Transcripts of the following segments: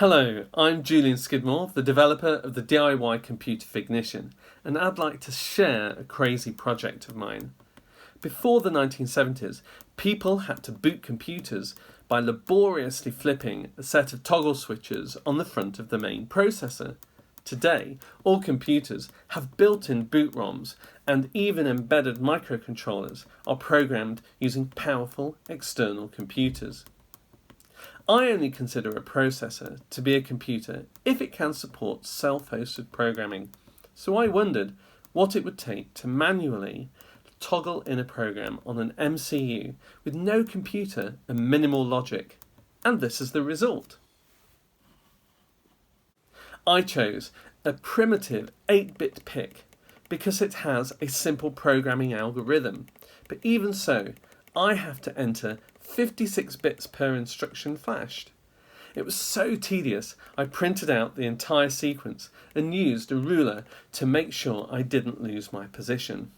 Hello, I'm Julian Skidmore, the developer of the DIY computer Fignition, and I'd like to share a crazy project of mine. Before the 1970s, people had to boot computers by laboriously flipping a set of toggle switches on the front of the main processor. Today, all computers have built-in boot ROMs, and even embedded microcontrollers are programmed using powerful external computers. I only consider a processor to be a computer if it can support self-hosted programming, so I wondered what it would take to manually toggle in a program on an MCU with no computer and minimal logic, and this is the result. I chose a primitive 8-bit PIC because it has a simple programming algorithm, but even so, I have to enter 56 bits per instruction flashed. It was so tedious, I printed out the entire sequence and used a ruler to make sure I didn't lose my position.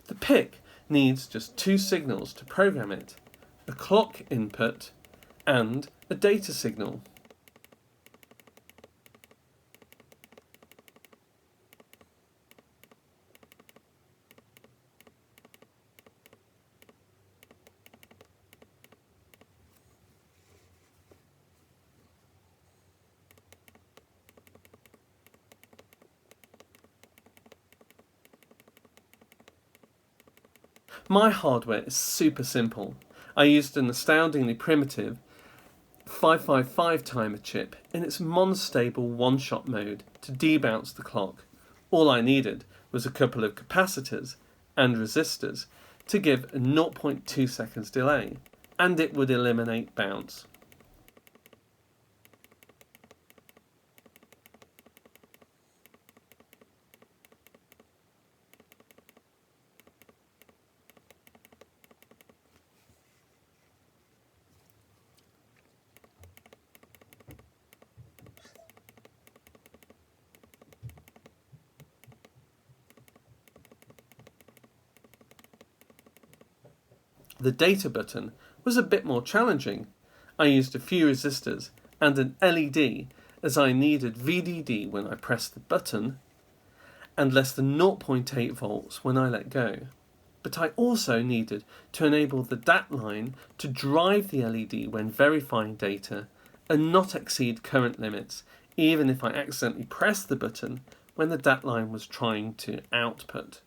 The PIC needs just two signals to program it: a clock input and a data signal. My hardware is super simple. I used an astoundingly primitive 555 timer chip in its monostable one-shot mode to debounce the clock. All I needed was a couple of capacitors and resistors to give a 0.2 seconds delay, and it would eliminate bounce. The data button was a bit more challenging. I used a few resistors and an LED as I needed VDD when I pressed the button and less than 0.8 volts when I let go. But I also needed to enable the DAT line to drive the LED when verifying data and not exceed current limits, even if I accidentally pressed the button when the DAT line was trying to output.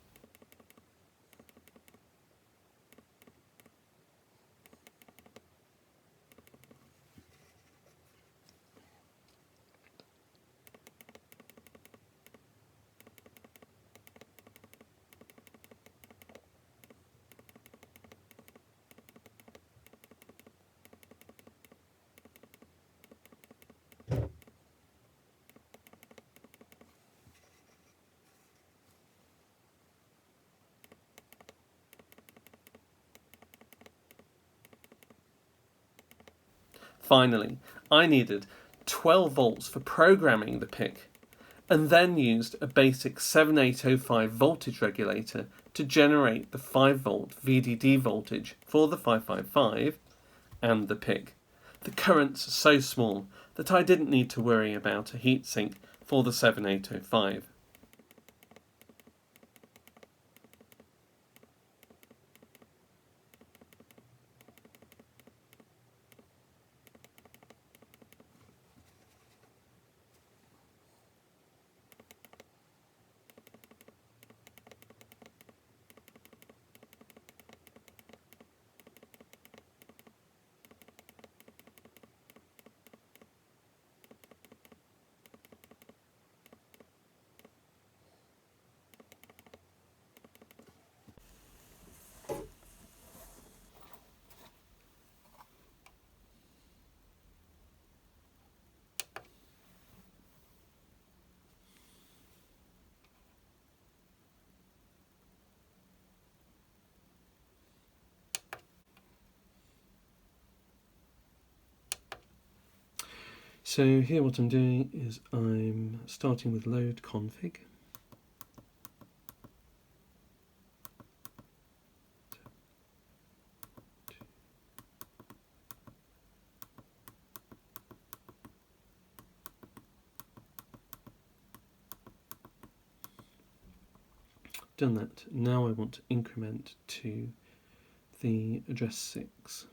Finally, I needed 12 volts for programming the PIC, and then used a basic 7805 voltage regulator to generate the 5 volt VDD voltage for the 555 and the PIC. The currents are so small that I didn't need to worry about a heatsink for the 7805. So here what I'm doing is I'm starting with load config. done that. Now I want to increment to the address 6.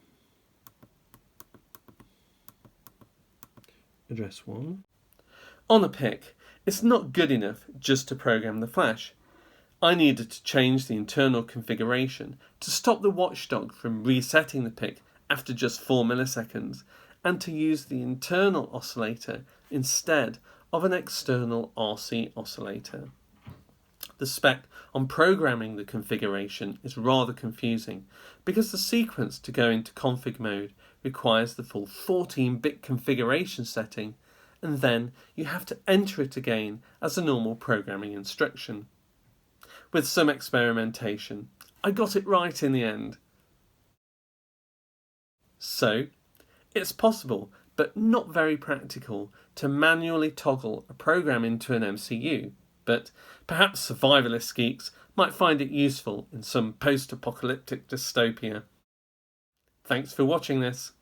Address 1. On a PIC, it's not good enough just to program the flash. I needed to change the internal configuration to stop the watchdog from resetting the PIC after just 4 milliseconds, and to use the internal oscillator instead of an external RC oscillator. The spec on programming the configuration is rather confusing because the sequence to go into config mode requires the full 14-bit configuration setting, and then you have to enter it again as a normal programming instruction. With some experimentation, I got it right in the end. So, it's possible, but not very practical, to manually toggle a program into an MCU, but perhaps survivalist geeks might find it useful in some post-apocalyptic dystopia. Thanks for watching this.